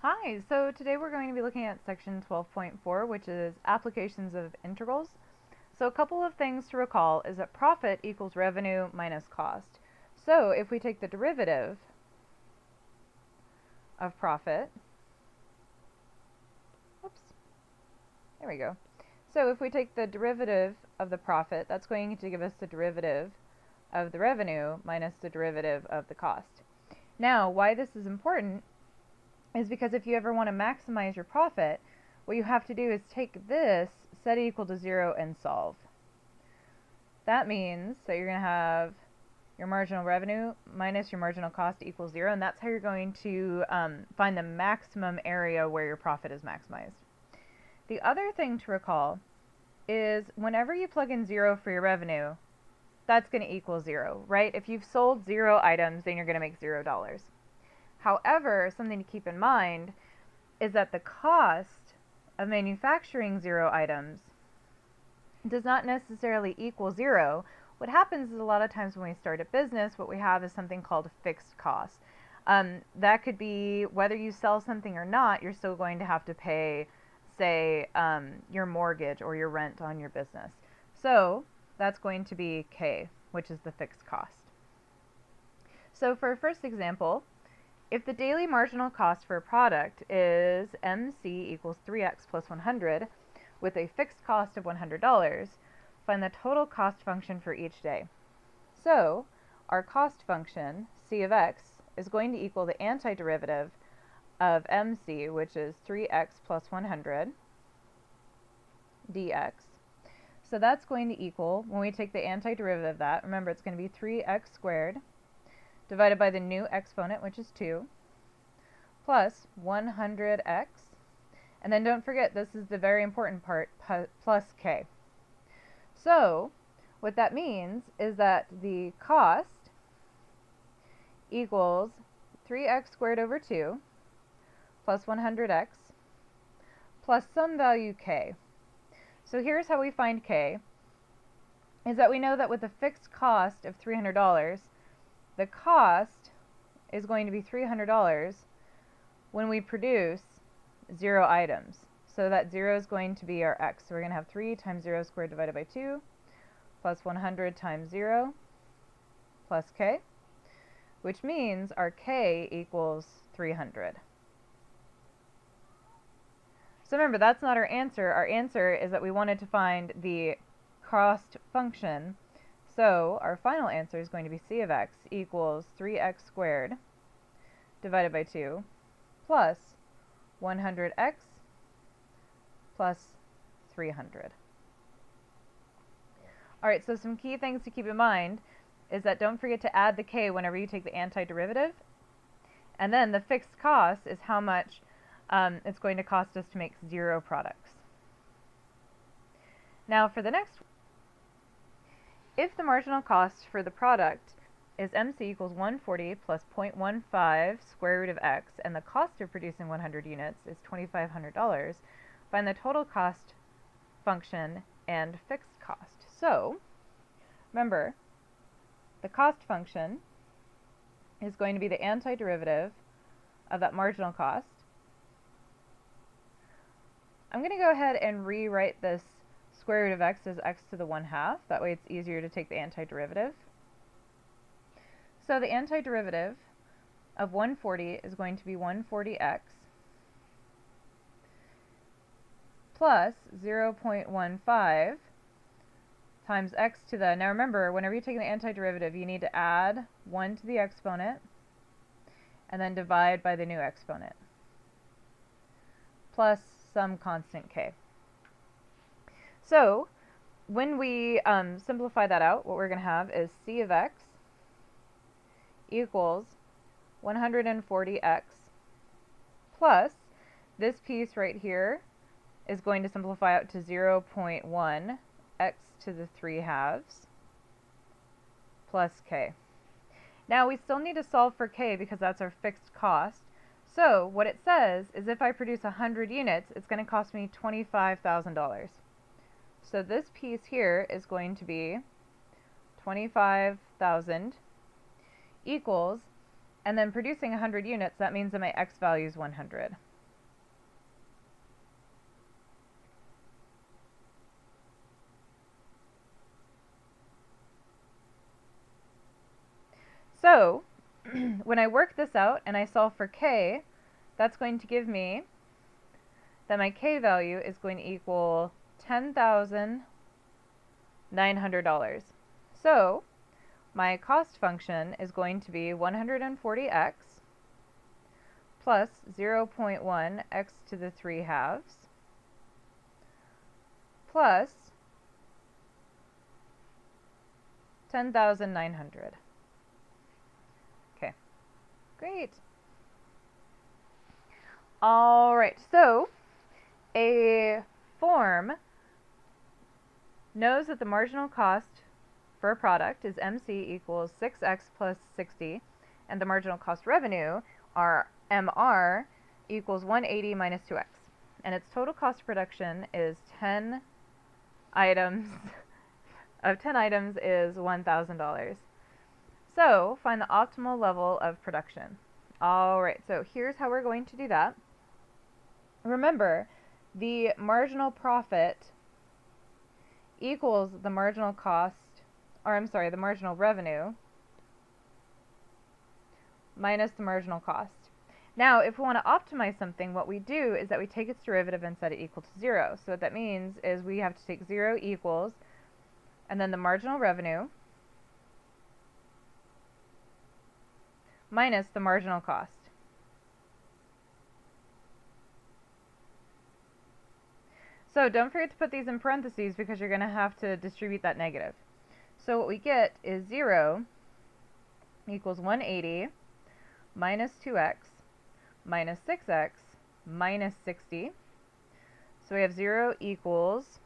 Hi, so today we're going to be looking at section 12.4, which is applications of integrals. So a couple of things to recall is that profit equals revenue minus cost. So if we take the derivative of profit, oops, there we go. So if we take the derivative of the profit, that's going to give us the derivative of the revenue minus the derivative of the cost. Now, why this is important is because if you ever want to maximize your profit, what you have to do is take this, set it equal to 0, and solve. That means that you're going to have your marginal revenue minus your marginal cost equals 0, and that's how you're going to find the maximum area where your profit is maximized. The other thing to recall is whenever you plug in 0 for your revenue, that's going to equal 0, right? If you've sold 0 items, then you're going to make $0. However, something to keep in mind is that the cost of manufacturing 0 items does not necessarily equal 0. What happens is a lot of times when we start a business, what we have is something called a fixed cost. That could be whether you sell something or not, you're still going to have to pay, say, your mortgage or your rent on your business. So that's going to be K, which is the fixed cost. So for our first example, if the daily marginal cost for a product is MC equals 3x plus 100 with a fixed cost of $100, find the total cost function for each day. So our cost function, C of x, is going to equal the antiderivative of MC, which is 3x plus 100 dx. So that's going to equal, when we take the antiderivative of that, remember it's going to be 3x squared divided by the new exponent, which is 2, plus 100x, and then don't forget, this is the very important part, plus k. So what that means is that the cost equals 3x squared over 2 plus 100x plus some value k. So here's how we find k, is that we know that with a fixed cost of $300, the cost is going to be $300 when we produce 0 items. So that 0 is going to be our x. So we're going to have 3 times 0 squared divided by 2 plus 100 times 0 plus k, which means our k equals 300. So remember, that's not our answer. Our answer is that we wanted to find the cost function. So our final answer is going to be C of x equals 3x squared divided by 2 plus 100x plus 300. Alright, so some key things to keep in mind is that don't forget to add the k whenever you take the antiderivative. And then the fixed cost is how much it's going to cost us to make 0 products. Now for the next one, if the marginal cost for the product is MC equals 140 plus 0.15 square root of x, and the cost of producing 100 units is $2,500, find the total cost function and fixed cost. So, remember, the cost function is going to be the antiderivative of that marginal cost. I'm going to go ahead and rewrite this square root of x as x to the 1/2. That way it's easier to take the antiderivative. So the antiderivative of 140 is going to be 140x plus 0.15 times x to the, now remember, whenever you take the antiderivative, you need to add 1 to the exponent and then divide by the new exponent, plus some constant k. So when we simplify that out, what we're going to have is C of x equals 140x plus this piece right here is going to simplify out to 0.1 x to the 3/2 plus k. Now we still need to solve for k because that's our fixed cost. So what it says is if I produce 100 units, it's going to cost me $25,000. So this piece here is going to be 25,000 equals, and then producing 100 units, that means that my x value is 100. So when I work this out and I solve for k, that's going to give me that my k value is going to equal $10,900. So my cost function is going to be 140x plus 0.1 x to the 3 halves plus 10,900. Okay, great. All right, so a form knows that the marginal cost for a product is MC equals 6x plus 60, and the marginal cost revenue, our MR, equals 180 minus 2x. And its total cost of production is 10 items. Of 10 items is $1,000. So find the optimal level of production. All right, so here's how we're going to do that. Remember, the marginal profit equals the marginal cost, or I'm sorry, the marginal revenue minus the marginal cost. Now, if we want to optimize something, what we do is that we take its derivative and set it equal to 0. So what that means is we have to take 0 equals, and then the marginal revenue minus the marginal cost. So don't forget to put these in parentheses because you're going to have to distribute that negative. So what we get is 0 equals 180 minus 2x minus 6x minus 60. So we have 0 equals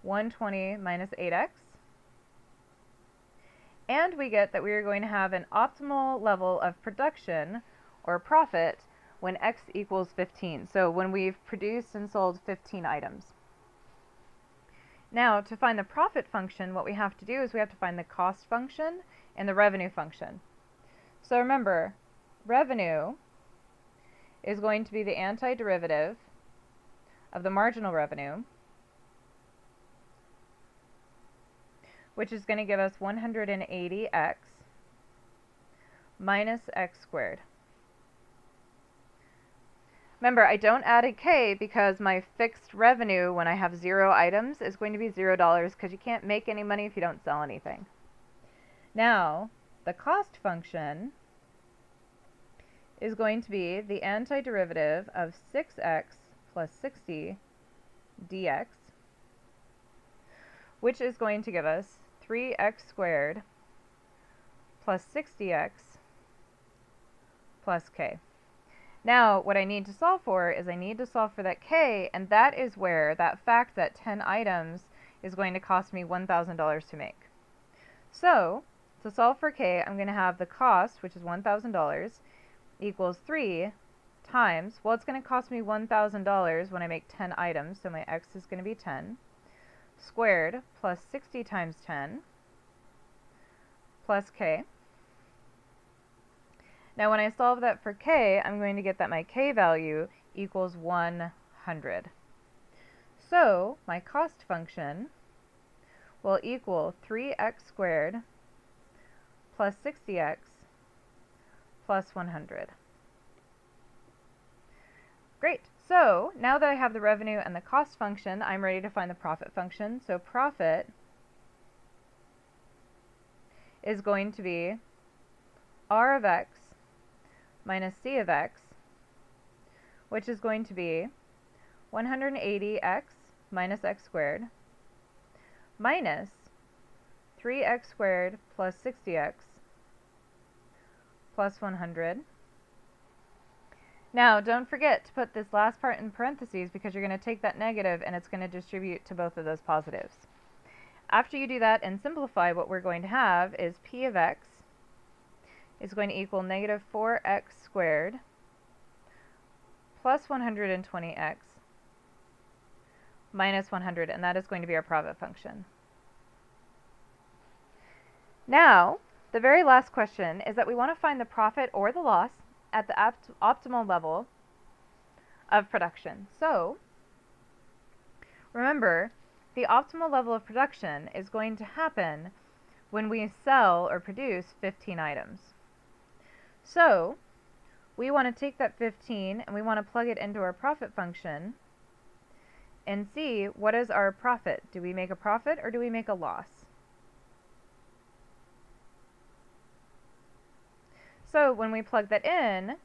120 minus 8x. And we get that we are going to have an optimal level of production or profit when x equals 15. So when we've produced and sold 15 items. Now, to find the profit function, what we have to do is we have to find the cost function and the revenue function. So remember, revenue is going to be the antiderivative of the marginal revenue, which is going to give us 180x minus x squared. Remember, I don't add a k because my fixed revenue when I have 0 items is going to be $0 because you can't make any money if you don't sell anything. Now, the cost function is going to be the antiderivative of 6x plus 60 dx, which is going to give us 3x squared plus 60x plus k. Now, what I need to solve for is I need to solve for that k, and that is where that fact that 10 items is going to cost me $1,000 to make. So, to solve for k, I'm going to have the cost, which is $1,000, equals 3 times, well, it's going to cost me $1,000 when I make 10 items, so my x is going to be 10, squared plus 60 times 10 plus k. Now when I solve that for k, I'm going to get that my k value equals 100. So my cost function will equal 3x squared plus 60x plus 100. Great. So now that I have the revenue and the cost function, I'm ready to find the profit function. So profit is going to be r of x minus c of x, which is going to be 180x minus x squared minus 3x squared plus 60x plus 100. Now, don't forget to put this last part in parentheses because you're going to take that negative and it's going to distribute to both of those positives. After you do that and simplify, what we're going to have is p of x is going to equal negative 4x squared plus 120x minus 100, and that is going to be our profit function. Now, the very last question is that we want to find the profit or the loss at the optimal level of production. So, remember, the optimal level of production is going to happen when we sell or produce 15 items. So we want to take that 15 and we want to plug it into our profit function and see what is our profit. Do we make a profit or do we make a loss? So when we plug that in,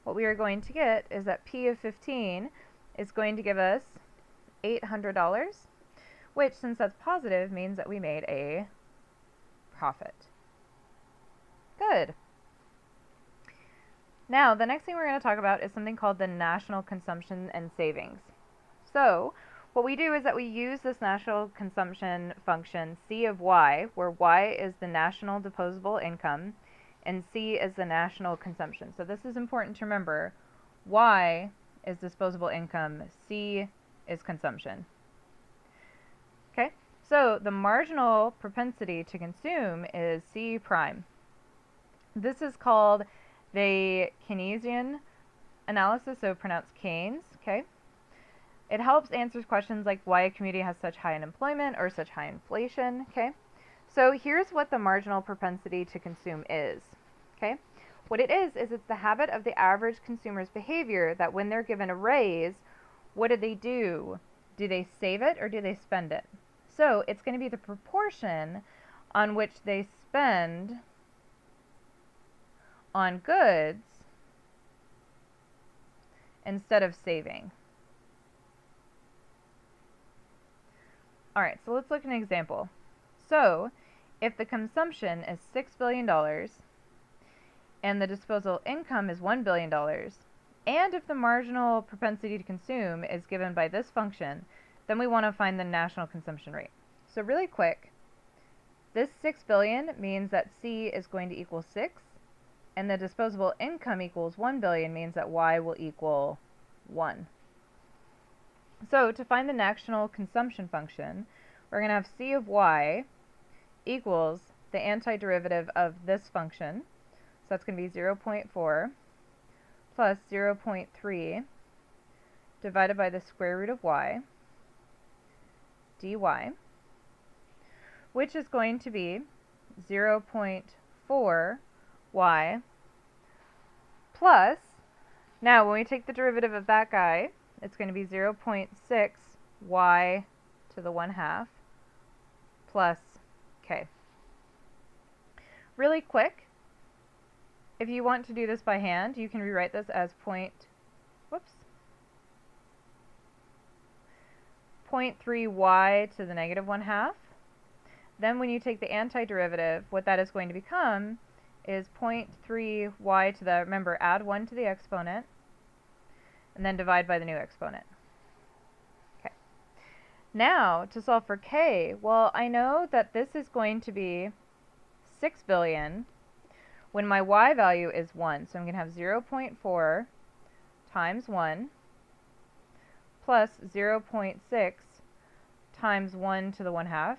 what we are going to get is that P of 15 is going to give us $800, which, since that's positive, means that we made a profit. Good. Now, the next thing we're going to talk about is something called the national consumption and savings. So what we do is that we use this national consumption function, C of Y, where Y is the national disposable income, and C is the national consumption. So this is important to remember. Y is disposable income, C is consumption. Okay, so the marginal propensity to consume is C prime. This is called the Keynesian analysis, so pronounced Keynes, okay? It helps answer questions like why a community has such high unemployment or such high inflation, okay? So here's what the marginal propensity to consume is, okay? What it is it's the habit of the average consumer's behavior that when they're given a raise, what do they do? Do they save it or do they spend it? So it's going to be the proportion on which they spend on goods instead of saving. All right, so let's look at an example. So if the consumption is $6 billion and the disposable income is $1 billion, and if the marginal propensity to consume is given by this function, then we want to find the national consumption rate. So really quick, this 6 billion means that C is going to equal 6, and the disposable income equals 1 billion means that Y will equal 1. So to find the national consumption function, we're going to have C of Y equals the antiderivative of this function. So that's going to be 0.4 plus 0.3 divided by the square root of Y dy, which is going to be 0.4 y plus, now when we take the derivative of that guy, it's going to be 0.6 y to the 1/2 plus k. Really quick, if you want to do this by hand, you can rewrite this as 0.3 y to the negative 1/2. Then when you take the antiderivative, what that is going to become is 0.3 y to the, remember, add 1 to the exponent, and then divide by the new exponent. Okay. Now, to solve for k, well, I know that this is going to be 6 billion when my y value is 1. So I'm going to have 0.4 times 1 plus 0.6 times 1 to the 1/2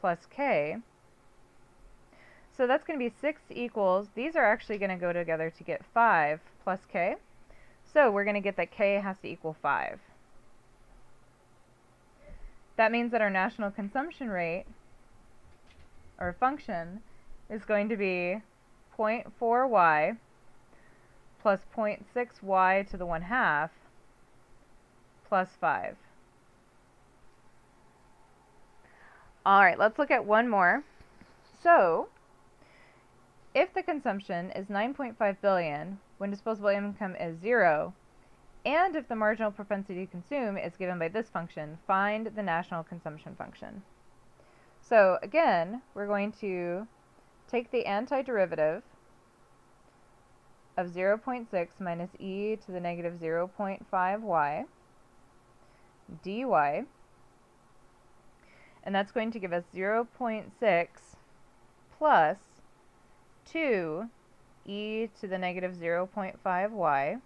plus k. So that's going to be 6 equals, these are actually going to go together to get 5 plus k. So we're going to get that k has to equal 5. That means that our national consumption rate, or function, is going to be 0.4 y plus 0.6 y to the 1/2 plus 5. All right, let's look at one more. So if the consumption is 9.5 billion when disposable income is 0, and if the marginal propensity to consume is given by this function, find the national consumption function. So again, we're going to take the antiderivative of 0.6 minus e to the negative 0.5 y dy, and that's going to give us 0.6 plus 2 e to the negative 0.5 y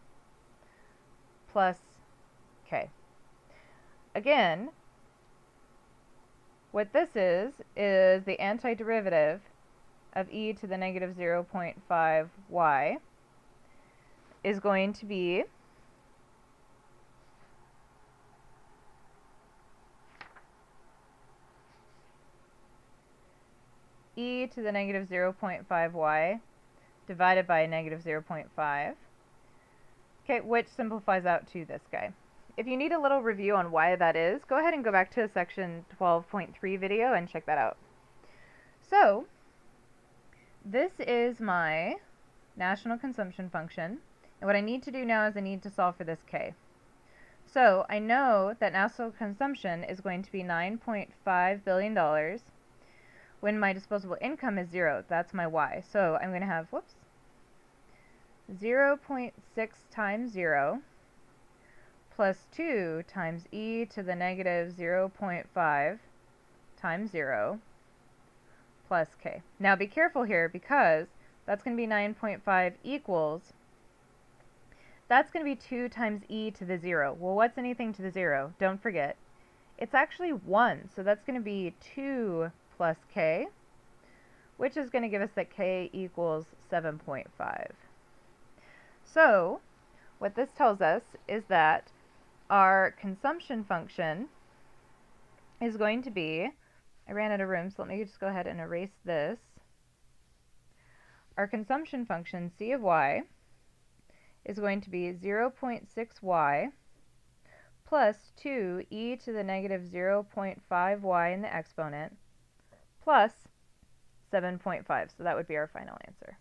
plus k. Again, what this is the antiderivative of e to the negative 0.5 y is going to be to the negative 0.5y divided by negative 0.5. Okay, which simplifies out to this guy. If you need a little review on why that is, go ahead and go back to section 12.3 video and check that out. So, this is my national consumption function, and what I need to do now is I need to solve for this k. So, I know that national consumption is going to be $9.5 billion when my disposable income is 0. That's my y. So, I'm going to have, 0.6 times 0 plus 2 times e to the negative 0.5 times 0 plus k. Now be careful here because that's going to be 9.5 equals, that's going to be 2 times e to the 0. Well, what's anything to the 0? Don't forget, it's actually 1. So that's going to be 2 plus k, which is going to give us that k equals 7.5. So what this tells us is that our consumption function is going to be, I ran out of room, so let me just go ahead and erase this. Our consumption function, c of y, is going to be 0.6y plus 2 e to the negative 0.5y in the exponent plus 7.5. So that would be our final answer.